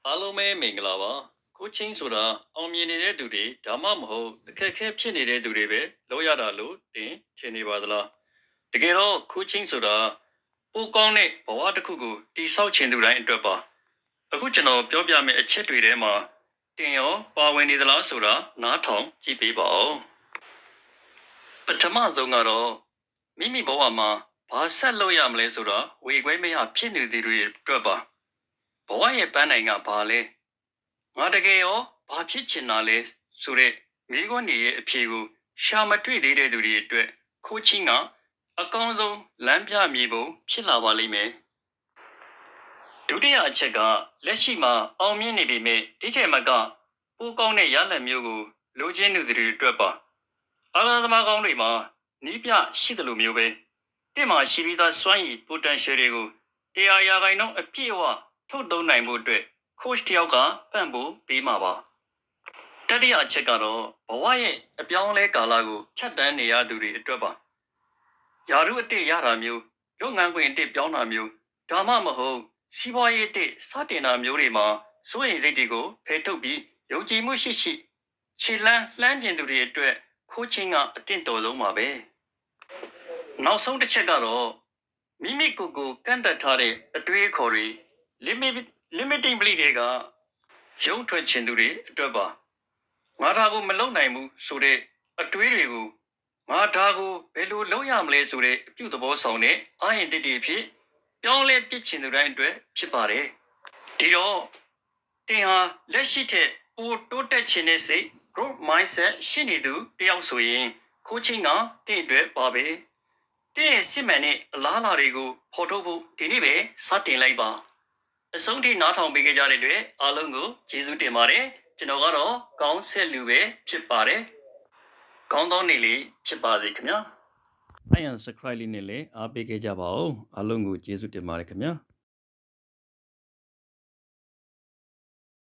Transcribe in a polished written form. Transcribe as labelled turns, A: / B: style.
A: အားလုံးပဲမင်္ဂလာပါကိုချင်းဆိုတာအောင်မြင်နေတဲ့သူတွေဒါမှမဟုတ်အခက်အခဲဖြစ်နေတဲ့သူတွေပဲလောက်ရတာလို့တင်ထင်နေပါသလားတကယ်တော့ကိုချင်းဆိုတာပိုကောင်းတဲ့ဘဝတစ်ခုကိုတိဆောက်ခြင်းသူတိုင်းအတွက်ပါအခုကျွန်တော်ပြောပြမယ့်အချက်တွေထဲမှာတင်ရောပါဝင်နေသလားဆိုတာနားထောင်ကြည့်ပေးပါဦးပထမဆုံးကတော့မိမိဘဝမှာဘာဆက်လုပ်ရမလဲဆိုတာဝေခွဲမရဖြစ်နေသူတွေအတွက်ပါဘဝရဲ့ပန်းနိုင်ကဘာလဲငါတကယ်ရောဘာဖြစ်ချင်တာလဲဆိုတဲ့မိခွန်းတွေရဲ့အဖြေကိုရှာမတွေ့သေးတဲ့သူတွေအတွက်ခိုးချင်းကအကောင်းဆုံးလမ်းပြမြေပုံဖြစ်လာပါလိမ့်မယ်ဒုတိယအချက်ကလက်ရှိမှာအောင်မြင်နေပြီမဲ့ဒီထက်မကပိုကောင်းတဲ့ရလဒ်မျိုးကိုလိုချင်သူတွေအတွက်ပါအားကစားသမားကောင်းတွေမှာနီးပြရှိတယ်လို့မျိုးပဲတစ်မှာရှိပြီးသားစွမ်းရည် potential တွေကို100%အပြည့်အဝထုတ်သုံးနိုင်ဖို့အတွက် coach တယောက်ကပံ့ပိုးပေးမှာပါတတိယအချက်ကတော့ဘဝရဲ့အပြောင်းအလဲကာလကိုဖြတ်တန်းနေရသူတွေအတွက်ပါယာရုအတစ်ရတာမျိုးလုပ်ငန်းခွင်အတစ်ပြောင်းတာမျိုးဒါမှမဟုတ်စီးပွားရေးအတစ်စတင်တာမျိုးတွေမှာစိုးရိမ်စိတ်တွေကိုဖယ်ထုတ်ပြီးယုံကြည်မှုရှိခြေလှမ်းကျင်သူတွေအတွက်ခိုးချင်းကအတင့်တော်ဆုံးပါပဲနောက်ဆုံးတစ်ချက်ကတော့မိမိကိုယ်ကိုကန့်တတ်ထားတဲ့အတွေးအခေါ်တွေ limiting belief တွေကရုံထွက်ခြင်းသူတွေအတွက်ပါငါဒါကိုမလုပ်နိုင်ဘူးဆိုတဲ့အတွေးတွေကိုငါဒါကိုဘယ်လိုလုပ်ရမလဲဆိုတဲ့အပြုသဘောဆောင်တဲ့အာရင်တစ်တွေဖြစ်ပြောင်းလဲပြစ်ချင်သူတိုင်းအတွက်ဖြစ်ပါတယ်ဒီတော့တင်ဟာလက်ရှိထက်ပိုတိုးတက်ခြင်းတဲ့စိတ် growth mindset ရှိနေသူတယောက်ဆိုရင်ခိုးချင်းကတင်အတွက်ပါပဲတင်ရဲ့စစ်မှန်တဲ့အလားအလာတွေကိုဖော်ထုတ်ဖို့ဒီနေ့ပဲစတင်လိုက်ပါအဆုံးထိနားထောင်ပေးကြတဲ့အတွက်အားလုံးကိုကျေးဇူးတင်ပါတယ်ကျွန်တော်ကတော့ကောင်းဆက်လူပဲဖြစ်ပါတယ်ကောင်းသောနေ့လေးဖြစ်ပါစေခင်ဗျာ subscribe လေးနဲ့လည်းအားပေးခဲ့ကြပါဦးအားလုံးကိုကျေးဇူးတင်ပါတယ်ခင်ဗျာ